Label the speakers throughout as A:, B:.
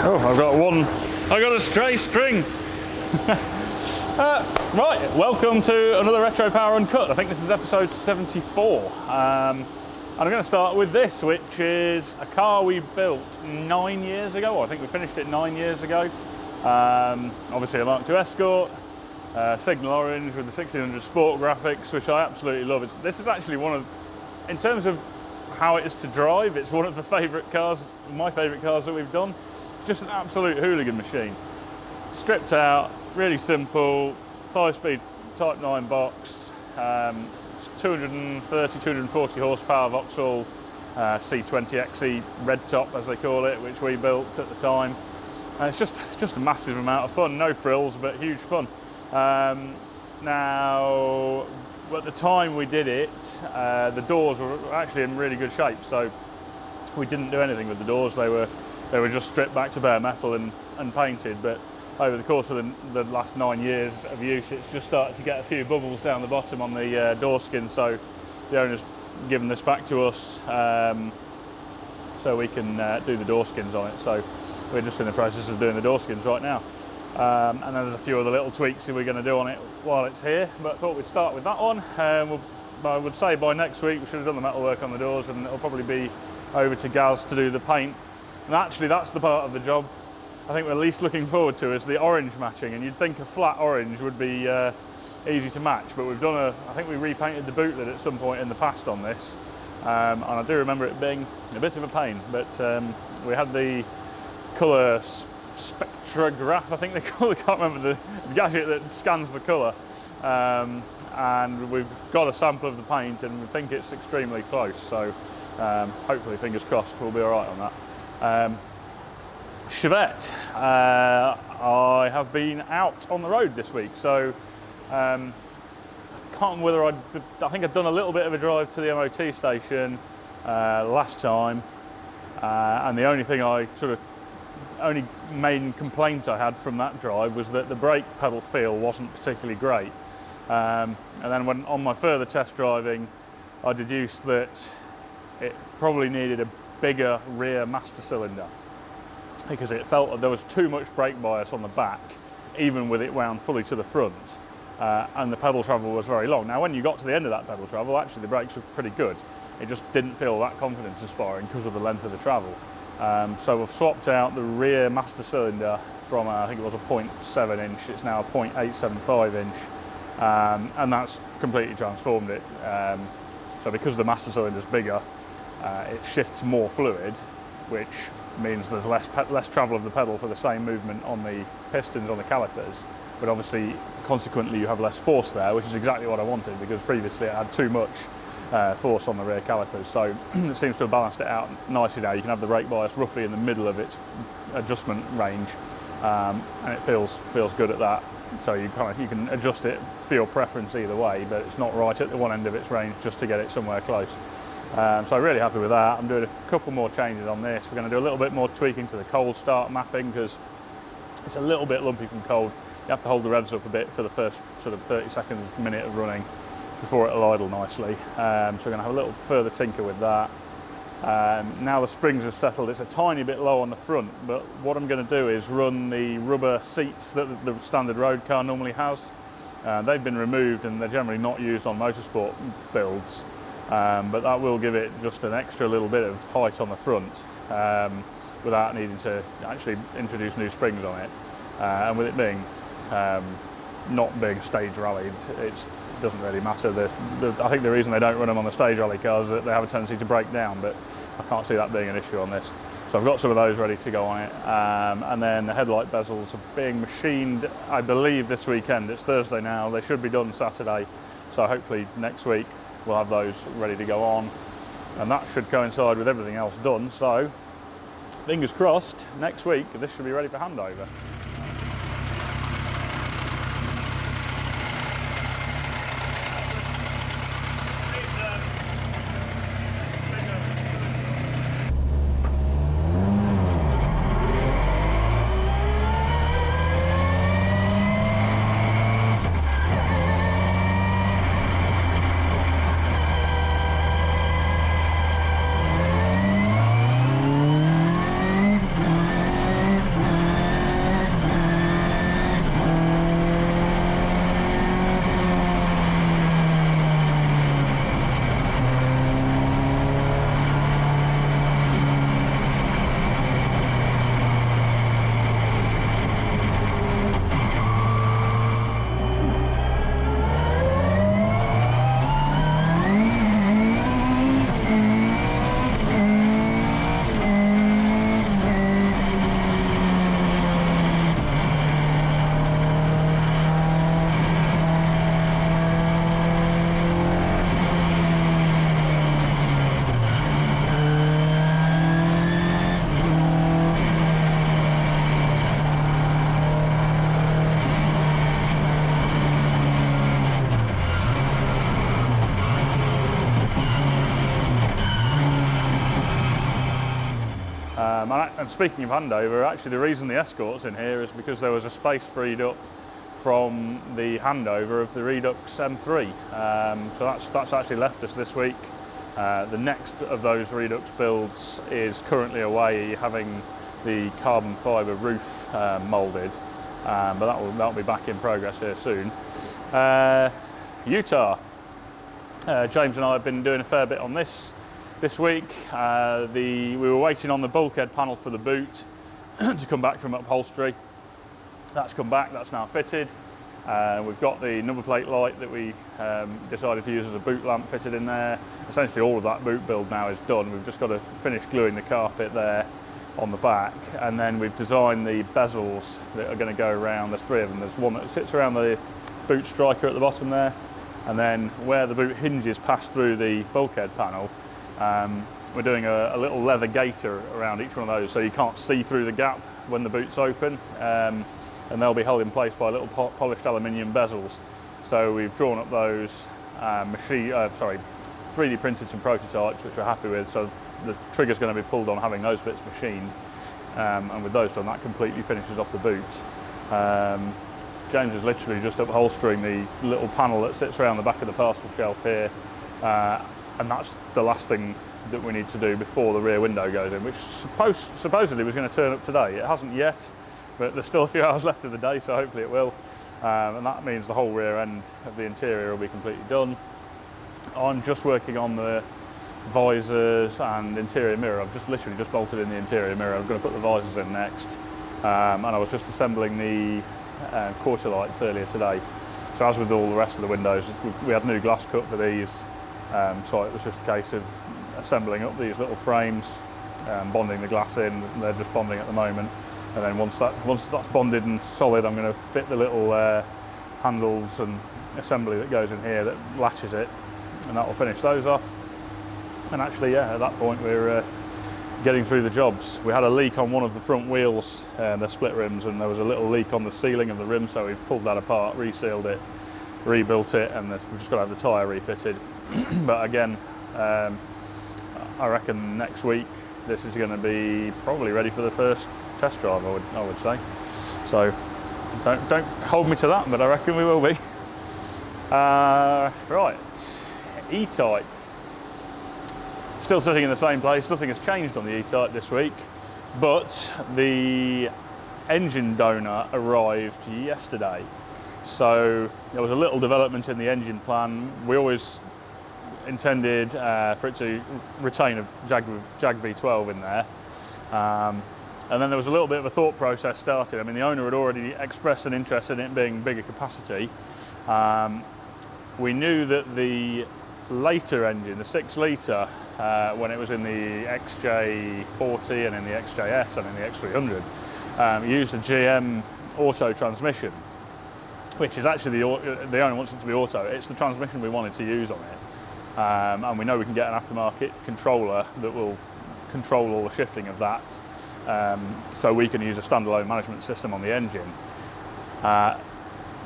A: Oh, I've got a stray string. Right, welcome to another Retropower Uncut. I think this is episode 74. And I'm going to start with this, which is a car we built 9 years ago. I think we finished it 9 years ago. Obviously a MK2 Escort, signal orange with the 1600 Sport graphics, which I absolutely love. This is actually one of, in terms of how it is to drive, it's one of the favourite cars, my favourite cars that we've done. Just an absolute hooligan machine. Stripped out, really simple, 5-speed Type 9 box, 230, 240 horsepower Vauxhall C20XE red top, as they call it, which we built at the time. And it's just a massive amount of fun, no frills, but huge fun. Now, at the time we did it, the doors were actually in really good shape, so we didn't do anything with the doors. They were just stripped back to bare metal and painted, but over the course of the last 9 years of use, it's just started to get a few bubbles down the bottom on the door skin, so the owner's given this back to us so we can do the door skins on it. So we're just in the process of doing the door skins right now. And then there's a few other little tweaks that we're going to do on it while it's here, but I thought we'd start with that one. I would say by next week we should have done the metalwork on the doors, and it'll probably be over to Gaz to do the paint. And actually that's the part of the job I think we're least looking forward to, is the orange matching. And you'd think a flat orange would be easy to match, but we've done I think we repainted the boot lid at some point in the past on this, and I do remember it being a bit of a pain, but we had the colour spectrograph, I think they call it, I can't remember the gadget that scans the colour, and we've got a sample of the paint and we think it's extremely close, so hopefully, fingers crossed, we'll be alright on that. Chevette, I have been out on the road this week, so I can't remember whether I think I'd done a little bit of a drive to the MOT station last time, and the only thing only main complaint I had from that drive was that the brake pedal feel wasn't particularly great, and then when on my further test driving I deduced that it probably needed a bigger rear master cylinder, because it felt that there was too much brake bias on the back, even with it wound fully to the front, and the pedal travel was very long. Now when you got to the end of that pedal travel, actually the brakes were pretty good. It just didn't feel that confidence inspiring because of the length of the travel. So we've swapped out the rear master cylinder from I think it was a 0.7 inch, it's now a 0.875 inch, and that's completely transformed it. So because the master cylinder is bigger, it shifts more fluid, which means there's less travel of the pedal for the same movement on the pistons on the calipers, but obviously consequently you have less force there, which is exactly what I wanted, because previously it had too much force on the rear calipers. So it seems to have balanced it out nicely now. You can have the brake bias roughly in the middle of its adjustment range, and it feels good at that. So you can adjust it for your preference either way, but it's not right at the one end of its range just to get it somewhere close. So I'm really happy with that. I'm doing a couple more changes on this. We're going to do a little bit more tweaking to the cold start mapping, because it's a little bit lumpy from cold. You have to hold the revs up a bit for the first sort of 30 seconds, minute of running before it'll idle nicely. So we're going to have a little further tinker with that. Now the springs have settled, it's a tiny bit low on the front, but what I'm going to do is run the rubber seats that the standard road car normally has. They've been removed and they're generally not used on motorsport builds. But that will give it just an extra little bit of height on the front, without needing to actually introduce new springs on it. And with it being not being stage rallied, it doesn't really matter. I think the reason they don't run them on the stage rally cars is that they have a tendency to break down, but I can't see that being an issue on this. So I've got some of those ready to go on it. And then the headlight bezels are being machined, I believe, this weekend. It's Thursday now, they should be done Saturday, so hopefully next week we'll have those ready to go on, and that should coincide with everything else done. So fingers crossed, next week this should be ready for handover. And speaking of handover, actually the reason the Escort's in here is because there was a space freed up from the handover of the Redux M3. So that's actually left us this week. The next of those Redux builds is currently away having the carbon fibre roof moulded, but that'll be back in progress here soon. Utah. James and I have been doing a fair bit on this week. We were waiting on the bulkhead panel for the boot to come back from upholstery. That's come back, that's now fitted. We've got the number plate light that we decided to use as a boot lamp fitted in there. Essentially all of that boot build now is done. We've just got to finish gluing the carpet there on the back, and then we've designed the bezels that are going to go around. There's three of them. There's one that sits around the boot striker at the bottom there, and then where the boot hinges pass through the bulkhead panel, we're doing a little leather gaiter around each one of those so you can't see through the gap when the boot's open, and they'll be held in place by little polished aluminium bezels. So we've drawn up those 3D printed some prototypes which we're happy with, so the trigger's going to be pulled on having those bits machined, and with those done that completely finishes off the boot. James is literally just upholstering the little panel that sits around the back of the parcel shelf here, and that's the last thing that we need to do before the rear window goes in, which supposedly was going to turn up today. It hasn't yet, but there's still a few hours left of the day, so hopefully it will. And that means the whole rear end of the interior will be completely done. I'm just working on the visors and interior mirror. I've just literally just bolted in the interior mirror. I'm going to put the visors in next. And I was just assembling the quarter lights earlier today. So as with all the rest of the windows, we had new glass cut for these. So it was just a case of assembling up these little frames, bonding the glass in. They're just bonding at the moment. And then once that's bonded and solid, I'm going to fit the little handles and assembly that goes in here that latches it, and that will finish those off. And actually, yeah, at that point we're getting through the jobs. We had a leak on one of the front wheels, the split rims, and there was a little leak on the sealing of the rim, so we've pulled that apart, resealed it, rebuilt it, and we've just got to have the tyre refitted. But again, I reckon next week this is going to be probably ready for the first test drive, I would say. So don't hold me to that, but I reckon we will be. Right, E-Type. Still sitting in the same place. Nothing has changed on the E-Type this week, but the engine donor arrived yesterday. So there was a little development in the engine plan. We always intended for it to retain a Jag V12 in there. And then there was a little bit of a thought process started. I mean, the owner had already expressed an interest in it being bigger capacity. We knew that the later engine, the 6 litre, when it was in the XJ40 and in the XJS and in the X300, used a GM auto transmission, which is actually the owner wants it to be auto. It's the transmission we wanted to use on it. And we know we can get an aftermarket controller that will control all the shifting of that. So we can use a standalone management system on the engine.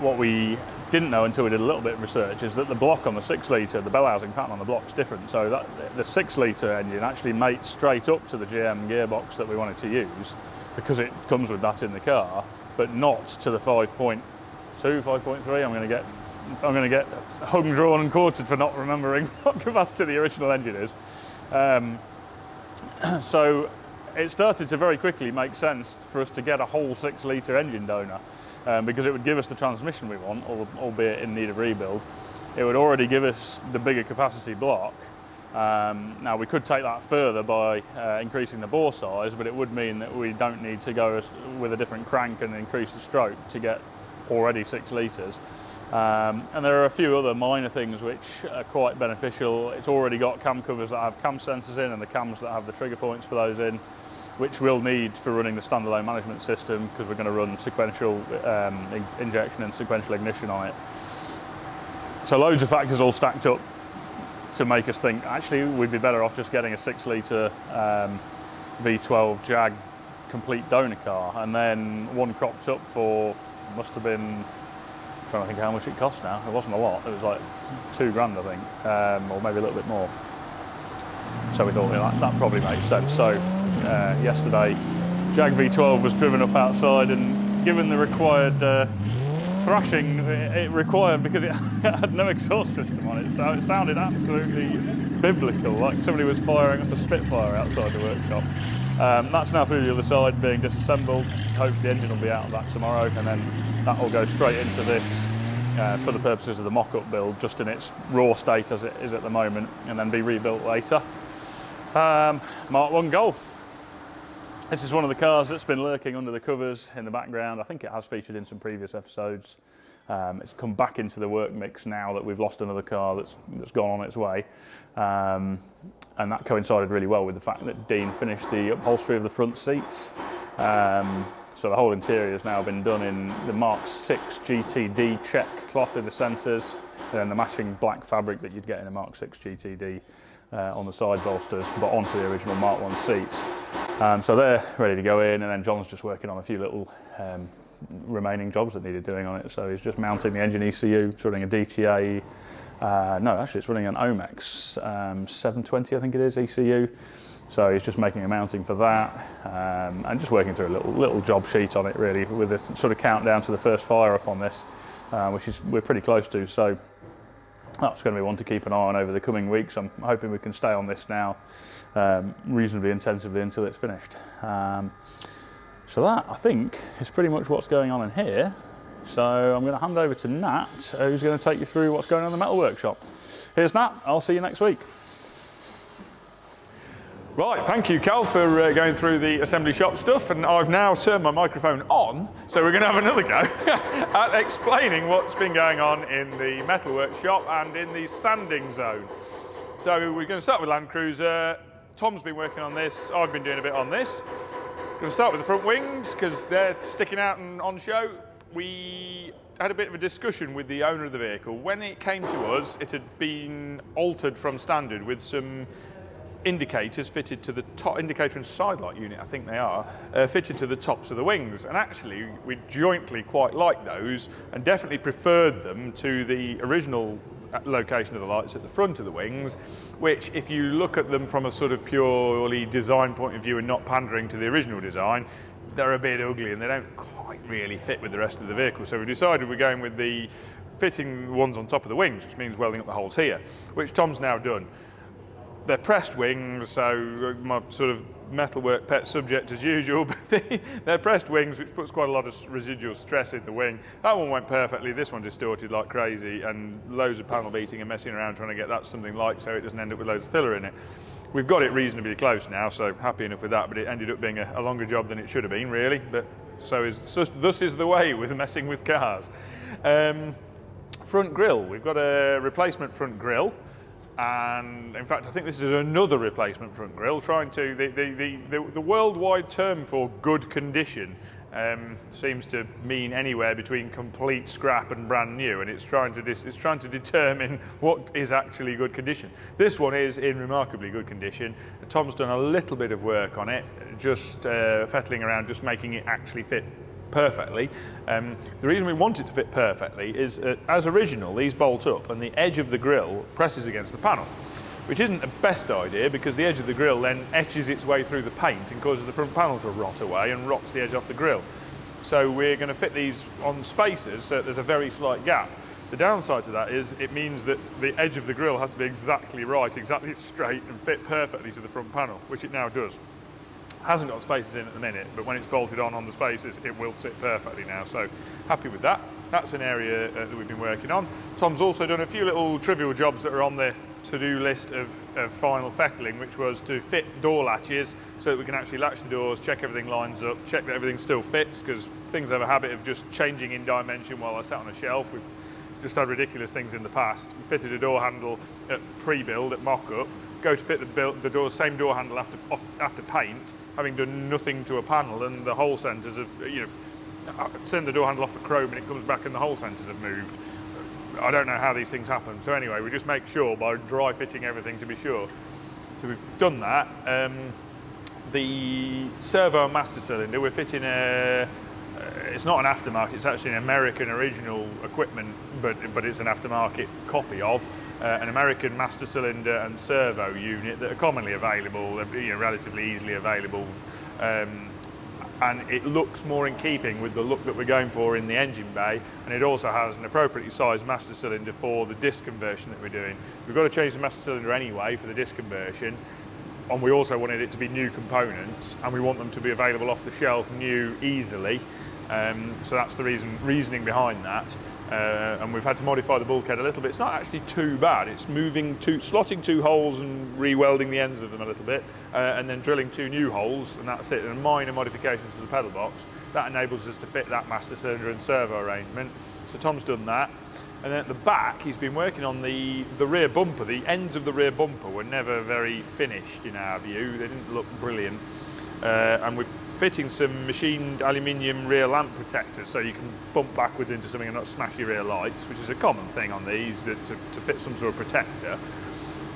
A: What we didn't know until we did a little bit of research is that the block on the 6 litre, the bell housing pattern on the block is different. So that the 6 litre engine actually mates straight up to the GM gearbox that we wanted to use, because it comes with that in the car, but not to the 5.2, 5.3. I'm going to get hung, drawn and quartered for not remembering what capacity the original engine is. So it started to very quickly make sense for us to get a whole 6 litre engine donor, because it would give us the transmission we want, albeit in need of rebuild. It would already give us the bigger capacity block. Now we could take that further by increasing the bore size, but it would mean that we don't need to go with a different crank and increase the stroke to get already 6 litres. And there are a few other minor things which are quite beneficial. It's already got cam covers that have cam sensors in, and the cams that have the trigger points for those in, which we'll need for running the standalone management system, because we're going to run sequential injection and sequential ignition on it. So loads of factors all stacked up to make us think actually we'd be better off just getting a 6 litre V12 Jag complete donor car. And then one cropped up for, must have been, I'm trying to think how much it cost now. It wasn't a lot, it was like £2 grand I think, or maybe a little bit more. So we thought that probably makes sense. So yesterday, Jag V12 was driven up outside, and given the required thrashing it required, because it had no exhaust system on it, so it sounded absolutely biblical, like somebody was firing up a Spitfire outside the workshop. That's now through the other side being disassembled. Hopefully the engine will be out of that tomorrow, and then that will go straight into this for the purposes of the mock-up build, just in its raw state as it is at the moment, and then be rebuilt later. Mark 1 Golf. This is one of the cars that's been lurking under the covers in the background. I think it has featured in some previous episodes. It's come back into the work mix now that we've lost another car that's gone on its way. And that coincided really well with the fact that Dean finished the upholstery of the front seats. So the whole interior has now been done in the Mark 6 GTD check cloth in the centres, and then the matching black fabric that you'd get in a Mark 6 GTD on the side bolsters, but onto the original Mark 1 seats. So they're ready to go in, and then John's just working on a few little remaining jobs that needed doing on it. So he's just mounting the engine ECU. It's running a DTA, no, actually it's running an Omex 720, I think it is, ECU. So he's just making a mounting for that, and just working through a little job sheet on it, really, with a sort of countdown to the first fire up on this, which we're pretty close to. So that's going to be one to keep an eye on over the coming weeks. I'm hoping we can stay on this now reasonably intensively until it's finished. So that, I think, is pretty much what's going on in here. So I'm going to hand over to Nat, who's going to take you through what's going on in the metal workshop. Here's Nat. I'll see you next week.
B: Right, thank you, Cal, for going through the assembly shop stuff, and I've now turned my microphone on, so we're going to have another go at explaining what's been going on in the metal workshop and in the sanding zone. So we're going to start with Land Cruiser. Tom's been working on this, I've been doing a bit on this. Going to start with the front wings, because they're sticking out and on show. We had a bit of a discussion with the owner of the vehicle. When it came to us, it had been altered from standard with some indicators fitted to the top, indicator and side light unit, I think they are, fitted to the tops of the wings. And actually, we jointly quite liked those and definitely preferred them to the original location of the lights at the front of the wings, which, if you look at them from a sort of purely design point of view and not pandering to the original design, they're a bit ugly and they don't quite really fit with the rest of the vehicle. So we decided we're going with the fitting ones on top of the wings, which means welding up the holes here, which Tom's now done. They're pressed wings, so my sort of metalwork pet subject as usual, but they're pressed wings, which puts quite a lot of residual stress in the wing. That one went perfectly, this one distorted like crazy, and loads of panel beating and messing around trying to get that something like so it doesn't end up with loads of filler in it. We've got it reasonably close now, so happy enough with that, but it ended up being a longer job than it should have been, really, but thus is the way with messing with cars. Front grille, we've got a replacement front grille. And in fact, I think this is another replacement front grille. Trying to the worldwide term for good condition seems to mean anywhere between complete scrap and brand new, and it's trying to determine what is actually good condition. This one is in remarkably good condition. Tom's done a little bit of work on it, just fettling around, just making it actually fit perfectly. The reason we want it to fit perfectly is, as original, these bolt up and the edge of the grille presses against the panel, which isn't the best idea because the edge of the grille then etches its way through the paint and causes the front panel to rot away and rots the edge off the grille. So we're going to fit these on spacers so that there's a very slight gap. The downside to that is it means that the edge of the grille has to be exactly right, exactly straight, and fit perfectly to the front panel, which it now does. Hasn't got spacers in at the minute, but when it's bolted on the spacers, it will sit perfectly now, so happy with that. That's an area that we've been working on. Tom's also done a few little trivial jobs that are on the to-do list of final fettling, which was to fit door latches so that we can actually latch the doors, check everything lines up, check that everything still fits, because things have a habit of just changing in dimension while they're sat on a shelf. We've just had ridiculous things in the past. We fitted a door handle at pre-build, at mock-up, go to fit the door, same door handle after paint, having done nothing to a panel, and the hole centres have, send the door handle off for chrome and it comes back and the hole centres have moved. I don't know how these things happen. So anyway, we just make sure by dry fitting everything to be sure. So we've done that. The servo and master cylinder, we're fitting a it's not an aftermarket, it's actually an American original equipment, but it's an aftermarket copy of an American master cylinder and servo unit that are commonly available, relatively easily available, and it looks more in keeping with the look that we're going for in the engine bay, and it also has an appropriately sized master cylinder for the disc conversion that we're doing. We've got to change the master cylinder anyway for the disc conversion, and we also wanted it to be new components, and we want them to be available off the shelf new easily. So that's the reasoning behind that. And we've had to modify the bulkhead a little bit. It's not actually too bad. It's slotting 2 holes and re-welding the ends of them a little bit, and then drilling 2 new holes, and that's it. And minor modifications to the pedal box. That enables us to fit that master cylinder and servo arrangement. So Tom's done that. And then at the back, he's been working on the rear bumper. The ends of the rear bumper were never very finished in our view. They didn't look brilliant. And we're fitting some machined aluminium rear lamp protectors so you can bump backwards into something and not smash your rear lights, which is a common thing on these, to fit some sort of protector.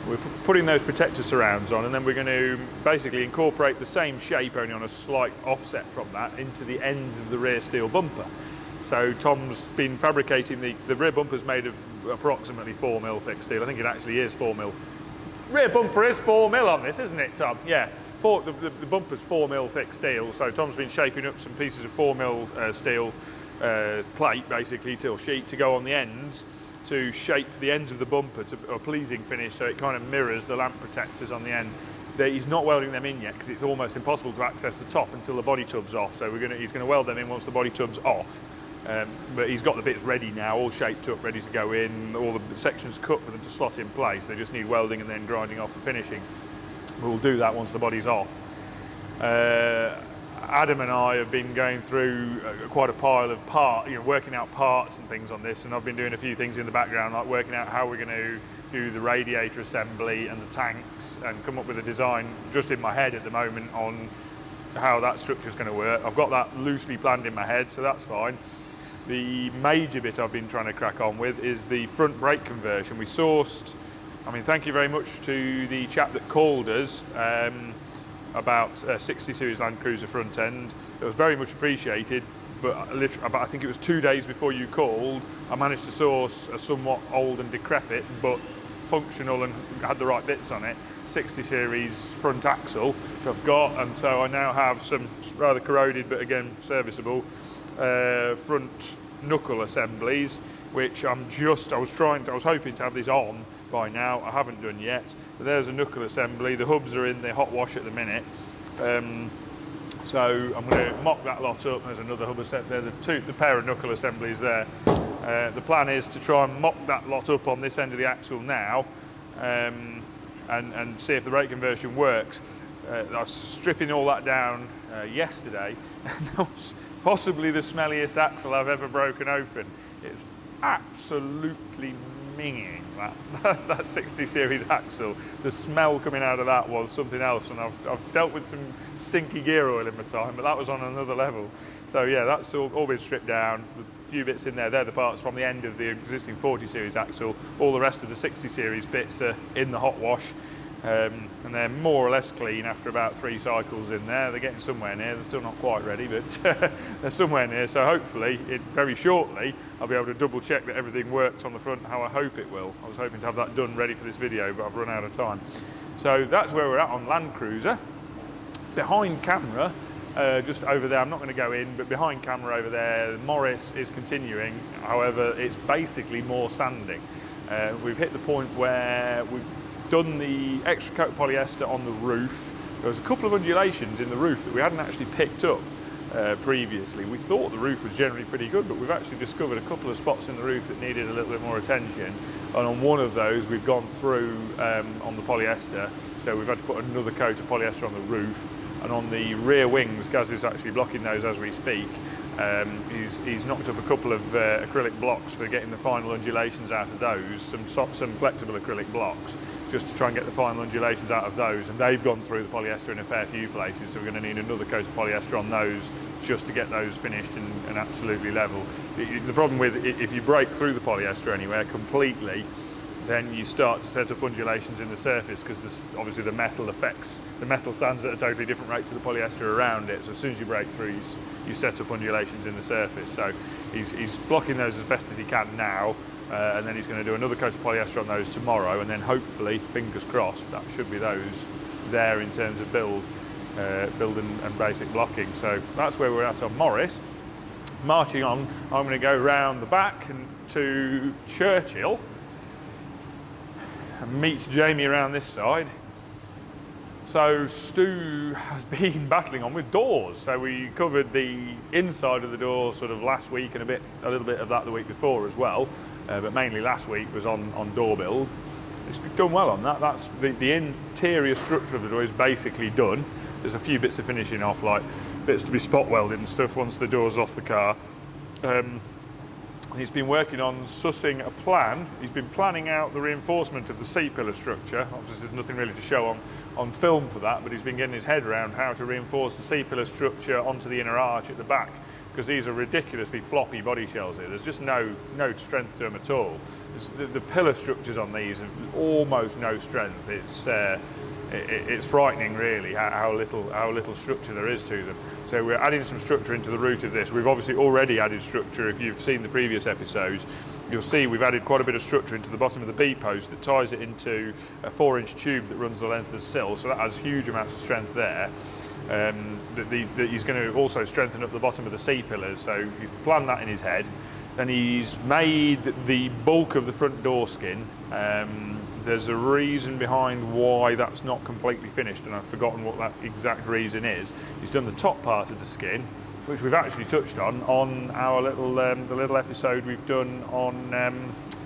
B: We're putting those protector surrounds on, and then we're going to basically incorporate the same shape, only on a slight offset from that, into the ends of the rear steel bumper. So Tom's been fabricating the rear bumper's made of approximately 4mm thick steel. I think it actually is 4mm. Rear bumper is 4mm on this, isn't it, Tom? Yeah. The bumper's 4mm thick steel, so Tom's been shaping up some pieces of 4mm steel plate, basically, till sheet, to go on the ends, to shape the ends of the bumper to a pleasing finish, so it kind of mirrors the lamp protectors on the end. He's not welding them in yet because it's almost impossible to access the top until the body tub's off, so he's going to weld them in once the body tub's off. But he's got the bits ready now, all shaped up, ready to go in, all the sections cut for them to slot in place. They just need welding and then grinding off and finishing. We'll do that once the body's off. Adam and I have been going through quite a pile of parts, working out parts and things on this, and I've been doing a few things in the background, like working out how we're going to do the radiator assembly and the tanks, and come up with a design just in my head at the moment on how that structure's going to work. I've got that loosely planned in my head, so that's fine. The major bit I've been trying to crack on with is the front brake conversion. We sourced, thank you very much to the chap that called us about a 60 series Land Cruiser front end. It was very much appreciated, but I think it was 2 days before you called, I managed to source a somewhat old and decrepit, but functional and had the right bits on it, 60 series front axle, which I've got, and so I now have some rather corroded, but again serviceable, front knuckle assemblies, which I was hoping to have this on by now. I haven't done yet, but there's a knuckle assembly. The hubs are in the hot wash at the minute, so I'm going to mock that lot up. There's another hub assembly there, the pair of knuckle assemblies there. The plan is to try and mock that lot up on this end of the axle now, and see if the brake conversion works. I was stripping all that down yesterday, and that was possibly the smelliest axle I've ever broken open. It's absolutely minging, that 60 series axle. The smell coming out of that was something else, and I've dealt with some stinky gear oil in my time, but that was on another level. So yeah, that's all been stripped down. A few bits in there, they're the parts from the end of the existing 40 series axle. All the rest of the 60 series bits are in the hot wash. And they're more or less clean after about 3 cycles in there. They're getting somewhere near. They're still not quite ready, but they're somewhere near. So hopefully, very shortly, I'll be able to double check that everything works on the front how I hope it will. I was hoping to have that done ready for this video, but I've run out of time. So that's where we're at on Land Cruiser. Behind camera, just over there, I'm not going to go in, but behind camera over there, Morris is continuing. However, it's basically more sanding. We've hit the point where we've done the extra coat polyester on the roof. There was a couple of undulations in the roof that we hadn't actually picked up previously. We thought the roof was generally pretty good, but we've actually discovered a couple of spots in the roof that needed a little bit more attention. And on one of those, we've gone through on the polyester, so we've had to put another coat of polyester on the roof. And on the rear wings, Gaz is actually blocking those as we speak. He's knocked up a couple of acrylic blocks for getting the final undulations out of those, some flexible acrylic blocks, just to try and get the final undulations out of those, and they've gone through the polyester in a fair few places, so we're going to need another coat of polyester on those just to get those finished and absolutely level. The problem with if you break through the polyester anywhere completely, then you start to set up undulations in the surface, because obviously the metal sands at a totally different rate to the polyester around it. So as soon as you break through, you set up undulations in the surface. So he's blocking those as best as he can now, and then he's going to do another coat of polyester on those tomorrow, and then hopefully, fingers crossed, that should be those there in terms of build and basic blocking. So that's where we're at on Morris. Marching on, I'm going to go round the back and to Churchill and meet Jamie around this side. So Stu has been battling on with doors. So we covered the inside of the door sort of last week, and a little bit of that the week before as well. But mainly last week was on door build. It's done well on that. That's the interior structure of the door is basically done. There's a few bits of finishing off, like bits to be spot welded and stuff once the door's off the car. He's been working on sussing a plan. He's been planning out the reinforcement of the C-pillar structure. Obviously there's nothing really to show on film for that, but he's been getting his head around how to reinforce the C-pillar structure onto the inner arch at the back, because these are ridiculously floppy body shells here. There's just no strength to them at all. The pillar structures on these have almost no strength. It's frightening really how little structure there is to them. So we're adding some structure into the root of this. We've obviously already added structure. If you've seen the previous episodes, you'll see we've added quite a bit of structure into the bottom of the B-post that ties it into a 4-inch tube that runs the length of the sill, so that has huge amounts of strength there. He's going to also strengthen up the bottom of the C-pillars, so he's planned that in his head. Then he's made the bulk of the front door skin. There's a reason behind why that's not completely finished, and I've forgotten what that exact reason is. He's done the top part of the skin, which we've actually touched on our little the little episode we've done on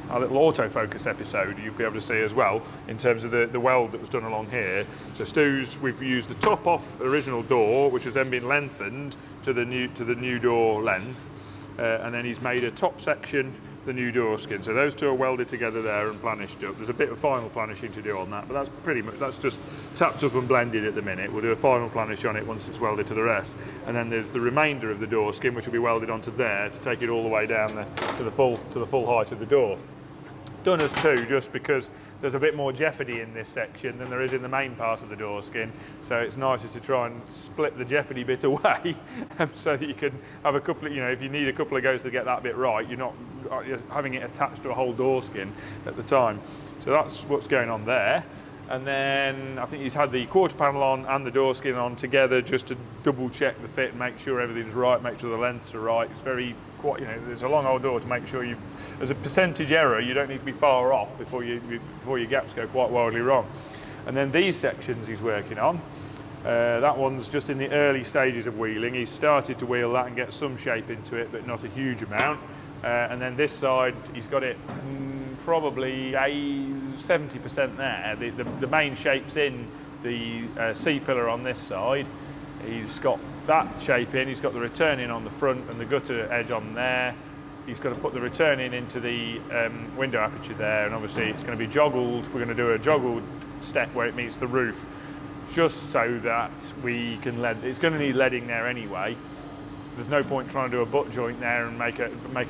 B: our little autofocus episode. You'll be able to see as well in terms of the weld that was done along here. So Stu's, we've used the top off the original door, which has then been lengthened to the new door length, and then he's made a top section the new door skin. So those two are welded together there and planished up. There's a bit of final planishing to do on that, but that's just tapped up and blended at the minute. We'll do a final planish on it once it's welded to the rest. And then there's the remainder of the door skin, which will be welded onto there to take it all the way down to the full height of the door. Done as two, just because there's a bit more jeopardy in this section than there is in the main part of the door skin, so it's nicer to try and split the jeopardy bit away so that you can have a couple of, if you need a couple of goes to get that bit right, you're having it attached to a whole door skin at the time. So that's what's going on there. And then I think he's had the quarter panel on and the door skin on together just to double check the fit and make sure everything's right, make sure the lengths are right. It's it's a long old door to make sure as a percentage error, you don't need to be far off before your gaps go quite wildly wrong. And then these sections he's working on. That one's just in the early stages of wheeling. He's started to wheel that and get some shape into it, but not a huge amount. And then this side, he's got it probably 70% there. The main shape's in the C-pillar on this side. He's got that shape in, he's got the return in on the front and the gutter edge on there. He's got to put the return in into the window aperture there, and obviously it's going to be joggled. We're going to do a joggled step where it meets the roof, just so that we can lead. It's going to need leading there anyway. There's no point trying to do a butt joint there and make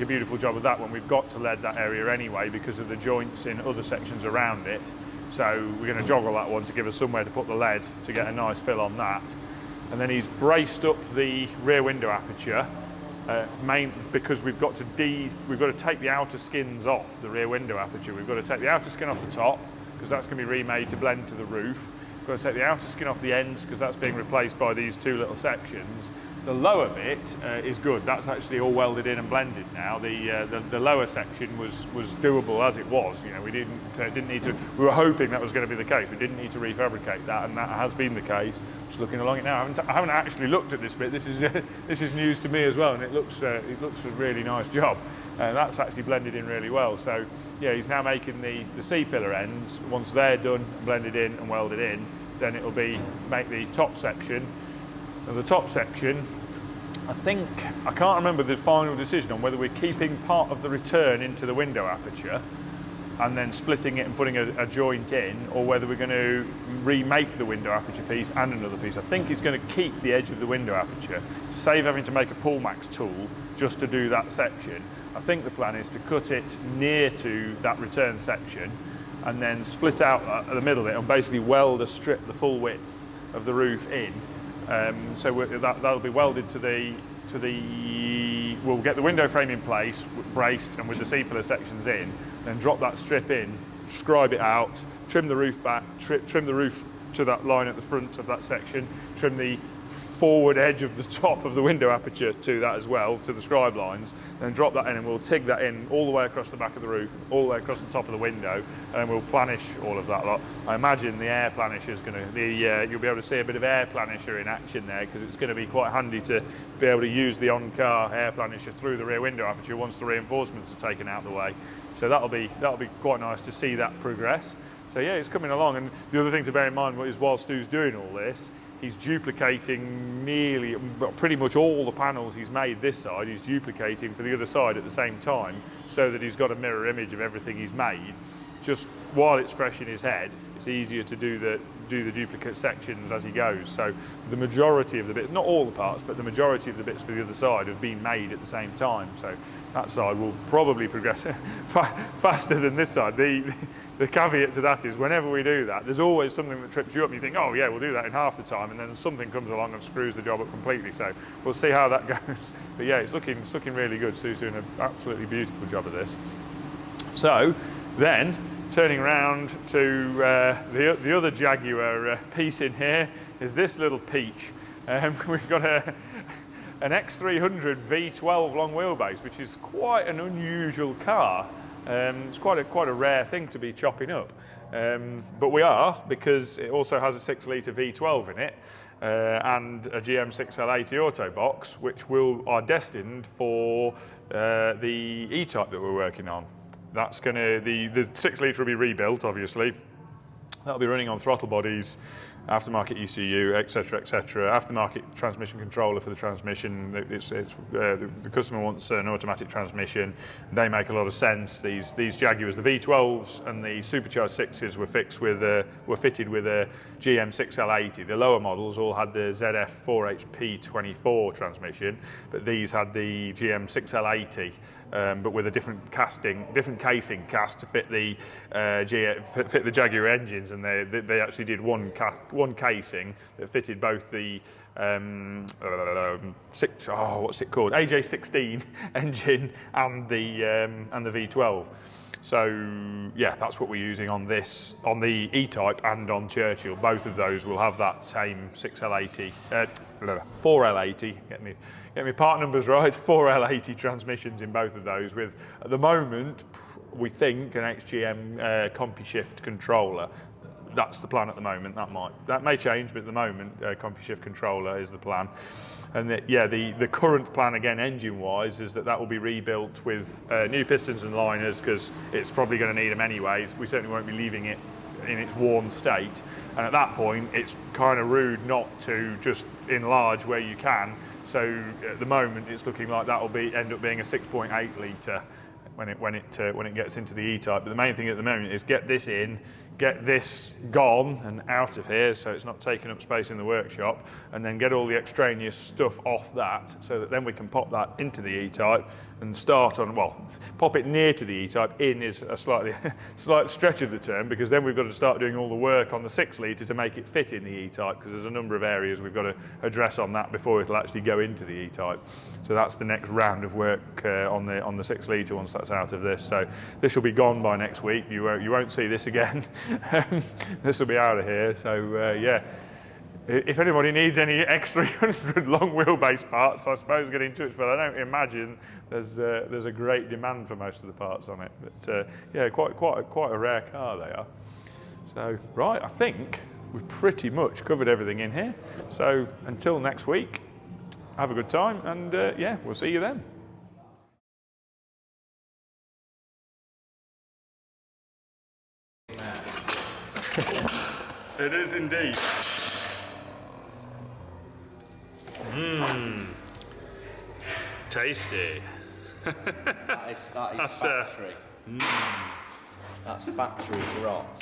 B: a beautiful job of that when we've got to lead that area anyway because of the joints in other sections around it. So we're going to joggle that one to give us somewhere to put the lead to get a nice fill on that. And then he's braced up the rear window aperture, because we've got to take the outer skins off the rear window aperture. We've got to take the outer skin off the top because that's going to be remade to blend to the roof. We've got to take the outer skin off the ends because that's being replaced by these two little sections. The lower bit is good. That's actually all welded in and blended now. The lower section was doable as it was. We didn't need to. We were hoping that was going to be the case. We didn't need to refabricate that, and that has been the case. Just looking along it now. I haven't actually looked at this bit. This is news to me as well, and it looks a really nice job. That's actually blended in really well. So yeah, he's now making the C-pillar ends. Once they're done, blended in and welded in, then it'll make the top section. And the top section, I can't remember the final decision on whether we're keeping part of the return into the window aperture and then splitting it and putting a joint in, or whether we're going to remake the window aperture piece and another piece. I think he's going to keep the edge of the window aperture, save having to make a pull max tool just to do that section. I think the plan is to cut it near to that return section, and then split out at the middle of it and basically weld a strip the full width of the roof in. So that'll be welded to the, we'll get the window frame in place, braced and with the C-pillar sections in, then drop that strip in, scribe it out, trim the roof back, trim the roof to that line at the front of that section, trim the forward edge of the top of the window aperture to that as well, to the scribe lines, then drop that in and we'll TIG that in all the way across the back of the roof, all the way across the top of the window, and we'll planish all of that lot. I imagine the air planisher is going to, you'll be able to see a bit of air planisher in action there, because it's going to be quite handy to be able to use the on-car air planisher through the rear window aperture once the reinforcements are taken out of the way. So that'll be quite nice to see that progress. So yeah, it's coming along, and the other thing to bear in mind is while Stu's doing all this, he's duplicating pretty much all the panels he's made this side, he's duplicating for the other side at the same time, so that he's got a mirror image of everything he's made. Just while it's fresh in his head, it's easier to do the duplicate sections as he goes. So the majority of the bits, not all the parts, but the majority of the bits for the other side have been made at the same time. So that side will probably progress faster than this side. The caveat to that is whenever we do that, there's always something that trips you up and you think, oh yeah, we'll do that in half the time, and then something comes along and screws the job up completely. So we'll see how that goes. But yeah, it's looking really good. Stu's doing an absolutely beautiful job of this. So then, turning around to the other Jaguar piece in here is this little peach. We've got an X300 V12 long wheelbase, which is quite an unusual car. It's quite a rare thing to be chopping up, but we are, because it also has a 6-litre V12 in it and a GM6L80 auto box, which are destined for the E-Type that we're working on. That's going to, the 6-litre will be rebuilt, obviously. That'll be running on throttle bodies, aftermarket ECU, etc., etc. Aftermarket transmission controller for the transmission. The customer wants an automatic transmission. They make a lot of sense. These Jaguars, the V12s and the supercharged 6s were fitted with a GM6L80. The lower models all had the ZF 4HP24 transmission, but these had the GM6L80. But with a different casing cast to fit the Jaguar engines, and they actually did one casing that fitted both the what's it called, AJ16 engine and the V12. So yeah, that's what we're using on this, on the E-Type and on Churchill. Both of those will have that same 4L80. Get me part numbers right. 4L80 transmissions in both of those. With at the moment, we think an XGM CompuShift controller. That's the plan at the moment. That may change, but at the moment, CompuShift controller is the plan. And the current plan, again, engine-wise, is that will be rebuilt with new pistons and liners, because it's probably going to need them anyways. We certainly won't be leaving it in its worn state. And at that point, it's kind of rude not to just enlarge where you can. So at the moment, it's looking like that will end up being a 6.8 litre when it gets into the E-Type. But the main thing at the moment is get this in, get this gone and out of here, so it's not taking up space in the workshop, and then get all the extraneous stuff off that, so that then we can pop that into the E-Type and start on, well, pop it near to the E-Type. In is a slight stretch of the term, because then we've got to start doing all the work on the 6-litre to make it fit in the E-Type, because there's a number of areas we've got to address on that before it'll actually go into the E-Type. So that's the next round of work on the 6-litre once that's out of this. So this will be gone by next week. You won't see this again. This will be out of here. So yeah, if anybody needs any X300 long wheelbase parts, I suppose get in touch, but I don't imagine there's a great demand for most of the parts on it. But yeah, quite a rare car they are. So right, I think we've pretty much covered everything in here. So until next week, have a good time, and yeah, we'll see you then. It is indeed. Mmm. Tasty.
C: That is factory. That's factory rot.